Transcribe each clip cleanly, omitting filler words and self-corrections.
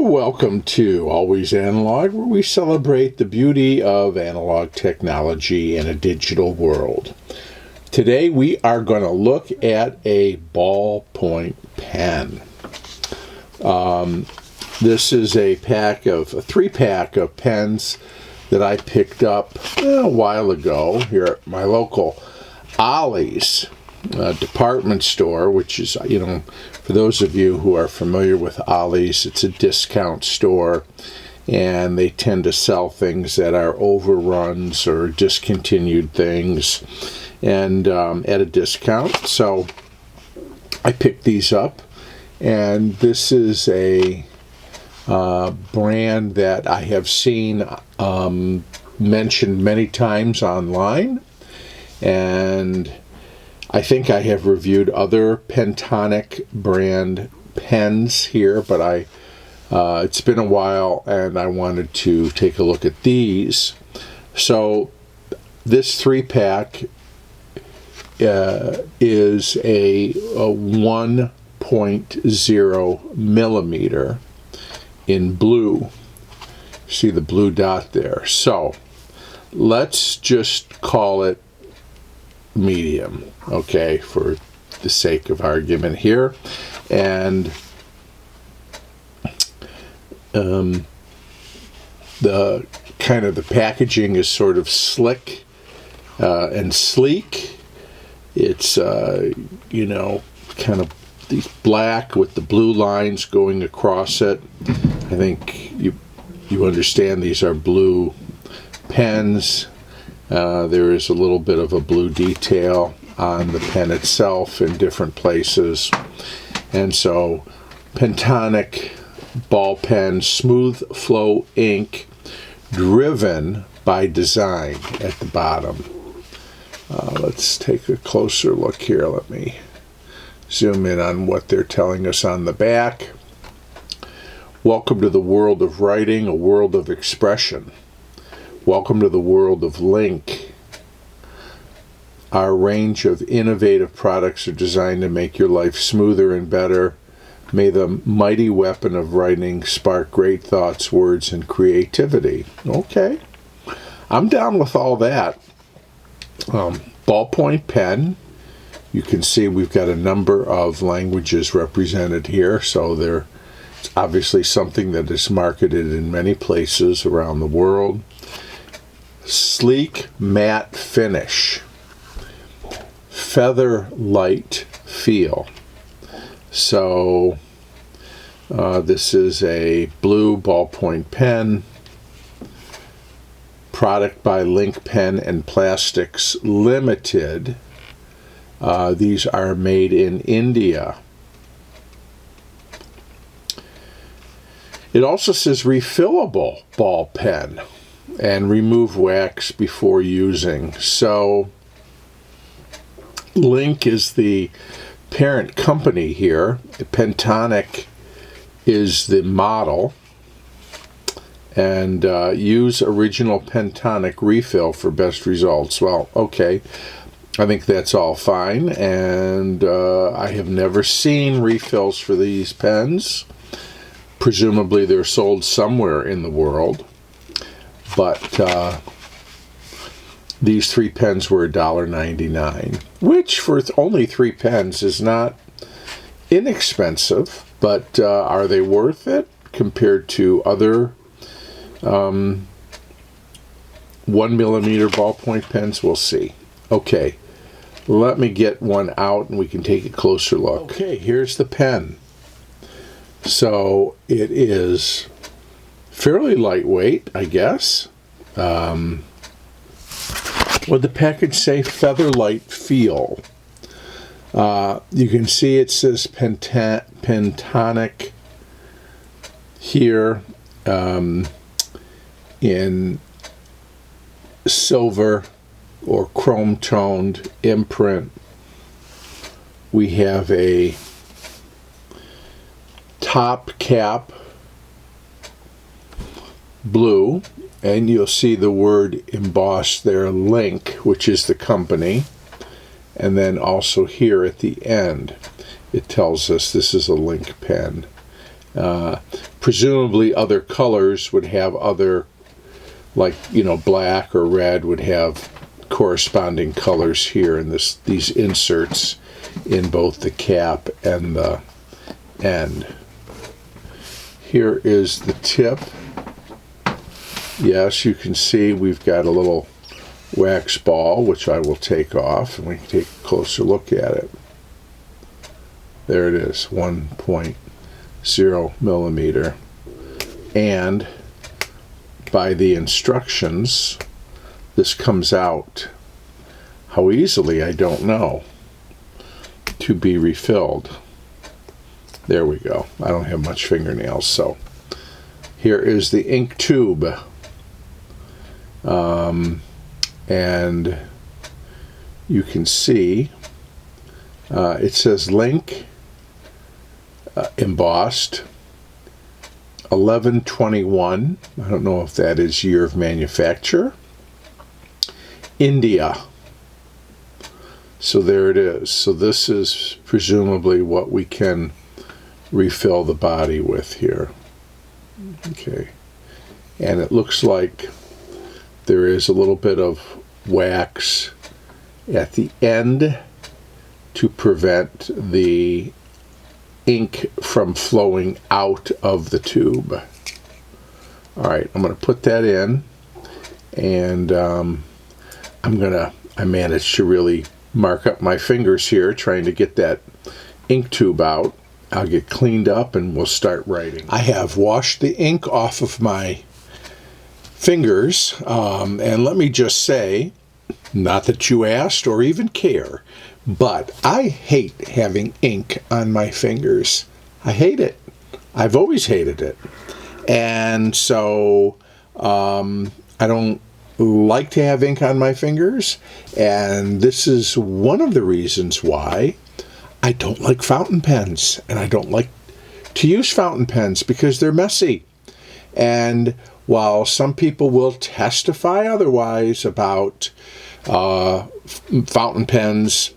Welcome to Always Analog, where we celebrate the beauty of analog technology in a digital world. Today we are going to look at a ballpoint pen. This is a three-pack of pens that I picked up a while ago here at my local Ollie's department store, which is, for those of you who are familiar with Ollie's, it's a discount store, and they tend to sell things that are overruns or discontinued things, and at a discount. So I picked these up, and this is a brand that I have seen mentioned many times online, and I think I have reviewed other Pentonic brand pens here, but it's been a while and I wanted to take a look at these. So this three-pack is a 1.0 millimeter in blue. See the blue dot there. So let's just call it medium, okay, for the sake of argument here. And the packaging is sort of slick and sleek. It's kind of these black with the blue lines going across it. I think you understand these are blue pens. There is a little bit of a blue detail on the pen itself in different places. And so Pentonic ball pen, smooth flow ink, driven by design at the bottom. Let's take a closer look here. Let me zoom in on what they're telling us on the back. Welcome to the world of writing, a world of expression. Welcome to the world of Linc. Our range of innovative products are designed to make your life smoother and better. May the mighty weapon of writing spark great thoughts, words, and creativity. Okay, I'm down with all that. Ballpoint pen. You can see we've got a number of languages represented here, so it's obviously something that is marketed in many places around the world. Sleek matte finish, feather light feel. So this is a blue ballpoint pen, product by Linc Pen and Plastics Limited. These are made in India. It also says refillable ball pen and remove wax before using. So Linc is the parent company here. Pentonic is the model. And use original Pentonic refill for best results. Well, okay. I think that's all fine. And I have never seen refills for these pens. Presumably they're sold somewhere in the world. But these three pens were $1.99, which for only three pens is not inexpensive, but are they worth it compared to other 1 millimeter ballpoint pens? We'll see. Okay, let me get one out and we can take a closer look. Okay, here's the pen. So it is fairly lightweight, I guess. What the package say? Feather light feel. You can see it says Pentonic here in silver or chrome toned imprint. We have a top cap blue, and you'll see the word embossed there, Linc, which is the company. And then also here at the end, it tells us this is a Linc pen. Presumably other colors would have other, like, you know, black or red would have corresponding colors here in these inserts in both the cap and the end. Here is the tip. Yes, you can see we've got a little wax ball, which I will take off, and we can take a closer look at it. There it is, 1.0 millimeter. And by the instructions, this comes out. How easily, I don't know, to be refilled. There we go. I don't have much fingernails, so here is the ink tube. And you can see it says Linc embossed 11/21. I don't know if that is year of manufacture. India. So there it is. So this is presumably what we can refill the body with here. Okay. And it looks like there is a little bit of wax at the end to prevent the ink from flowing out of the tube. All right, I'm going to put that in, and I managed to really mark up my fingers here trying to get that ink tube out. I'll get cleaned up and we'll start writing. I have washed the ink off of my fingers, and let me just say, not that you asked or even care, but I hate having ink on my fingers. I hate it. I've always hated it. And so I don't like to have ink on my fingers, and this is one of the reasons why I don't like fountain pens, and I don't like to use fountain pens because they're messy. And while some people will testify otherwise about fountain pens,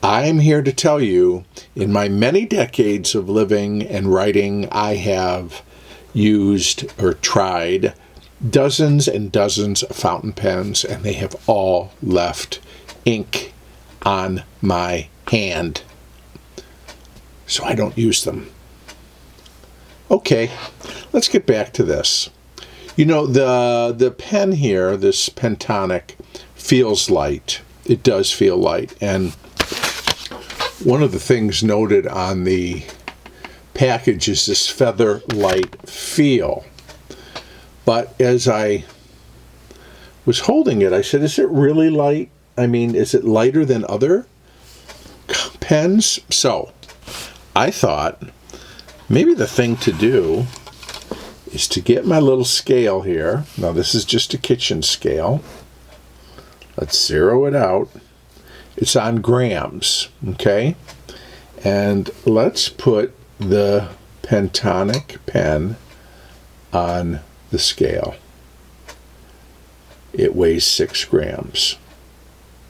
I'm here to tell you, in my many decades of living and writing, I have used or tried dozens and dozens of fountain pens, and they have all left ink on my hand. So I don't use them. Okay, let's get back to this. You know, the pen here, this Pentonic, feels light. It does feel light. And one of the things noted on the package is this feather light feel. But as I was holding it, I said, is it really light? I mean, is it lighter than other pens? So I thought maybe the thing to do is to get my little scale here. Now this is just a kitchen scale. Let's zero it out. It's on grams, okay? And let's put the Pentonic pen on the scale. It weighs 6 grams,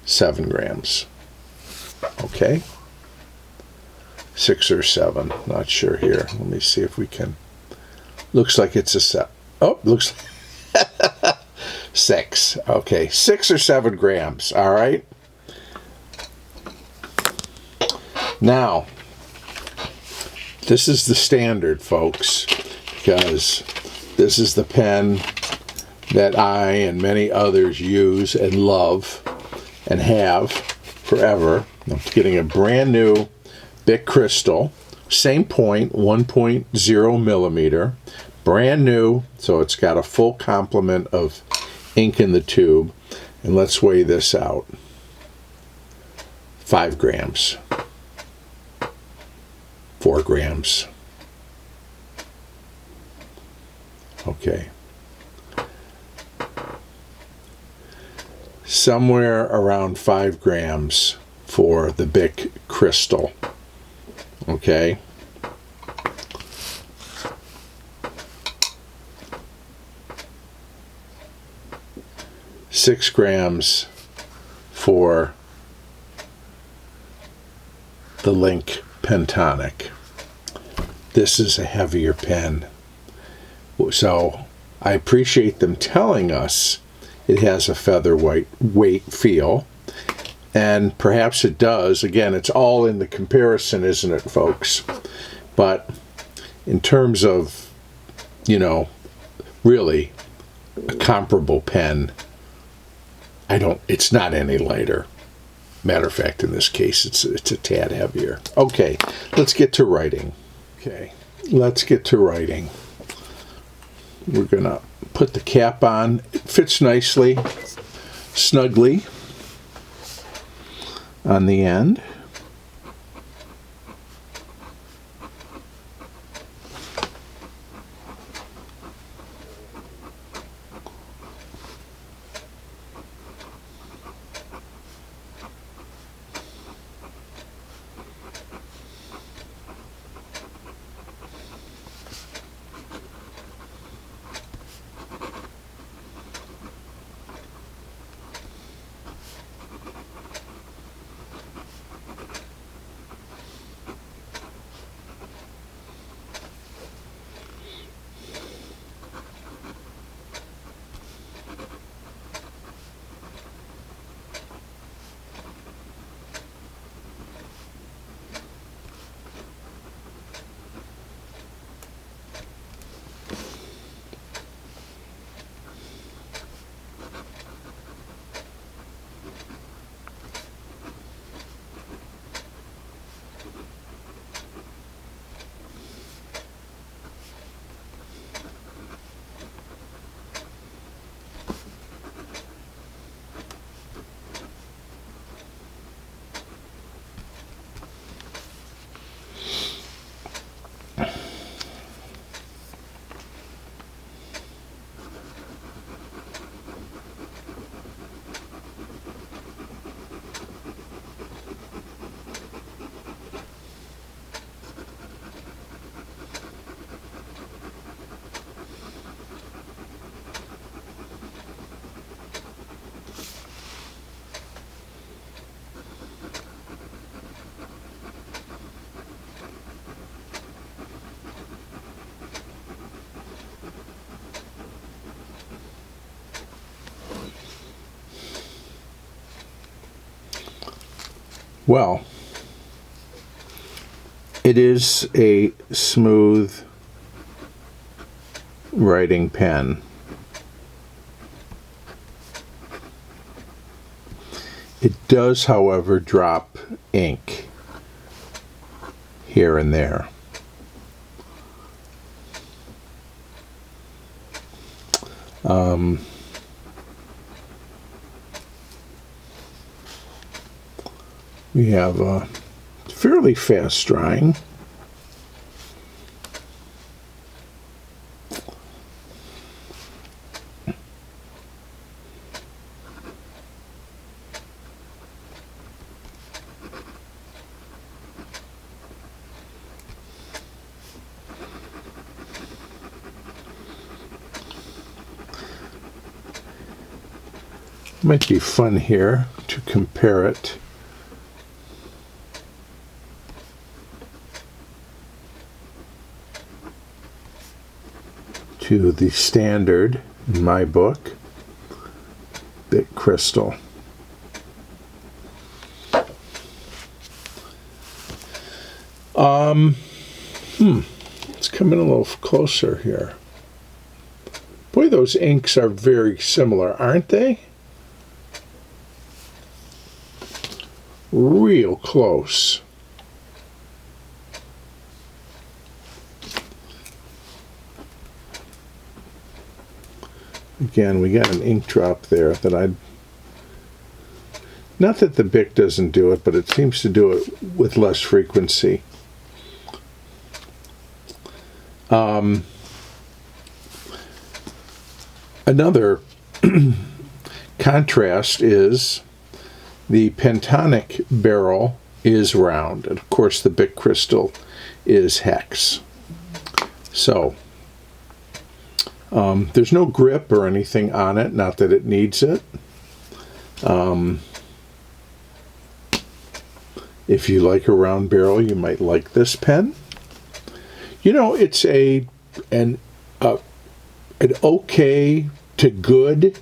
7 grams, okay? 6 or 7, not sure here. Let me see if we can. Looks like it's a 7. Oh, looks like 6. Okay, 6 or 7 grams, all right? Now, this is the standard, folks, because this is the pen that I and many others use and love and have forever. I'm getting a brand new Bic Crystal, same point, 1.0 millimeter, brand new, so it's got a full complement of ink in the tube. And let's weigh this out. 5 grams. 4 grams. Okay. Somewhere around 5 grams for the Bic Crystal. Okay. $6 grams for the Linc Pentonic. this is a heavier pen. So I appreciate them telling us it has a featherweight feel, and perhaps it does. Again, it's all in the comparison, isn't it, folks? But in terms of, you know, really a comparable pen, it's not any lighter. Matter of fact, in this case, it's a tad heavier. Okay, let's get to writing. Okay, let's get to writing. We're going to put the cap on. It fits nicely, snugly on the end. Well, it is a smooth writing pen. It does, however, drop ink here and there. We have a fairly fast drying. Might be fun here to compare it to the standard, in my book, Bic Crystal. Let's come in a little closer here. Boy, those inks are very similar, aren't they? Real close. Again, we got an ink drop there that not that the Bic doesn't do it, but it seems to do it with less frequency. Another contrast is the Pentonic barrel is round, and of course the Bic Crystal is hex. So there's no grip or anything on it, not that it needs it. If you like a round barrel, you might like this pen. You know, it's an okay to good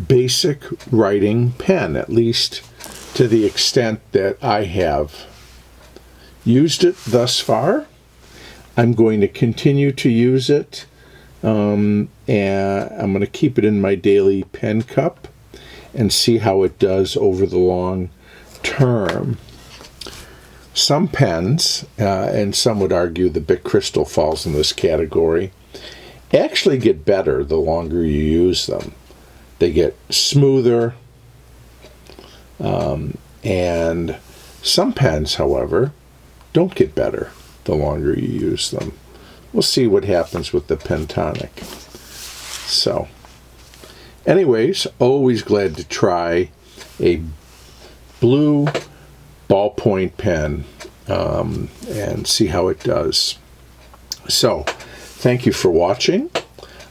basic writing pen, at least to the extent that I have used it thus far. I'm going to continue to use it, and I'm going to keep it in my daily pen cup and see how it does over the long term. Some pens, and some would argue the Bic Crystal falls in this category, actually get better the longer you use them. They get smoother, and some pens, however, don't get better the longer you use them. We'll see what happens with the Pentonic. So, anyways, always glad to try a blue ballpoint pen and see how it does. So, thank you for watching.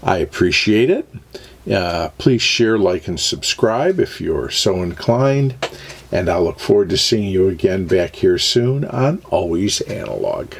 I appreciate it. Please share, like, and subscribe if you're so inclined. And I'll look forward to seeing you again back here soon on Always Analog.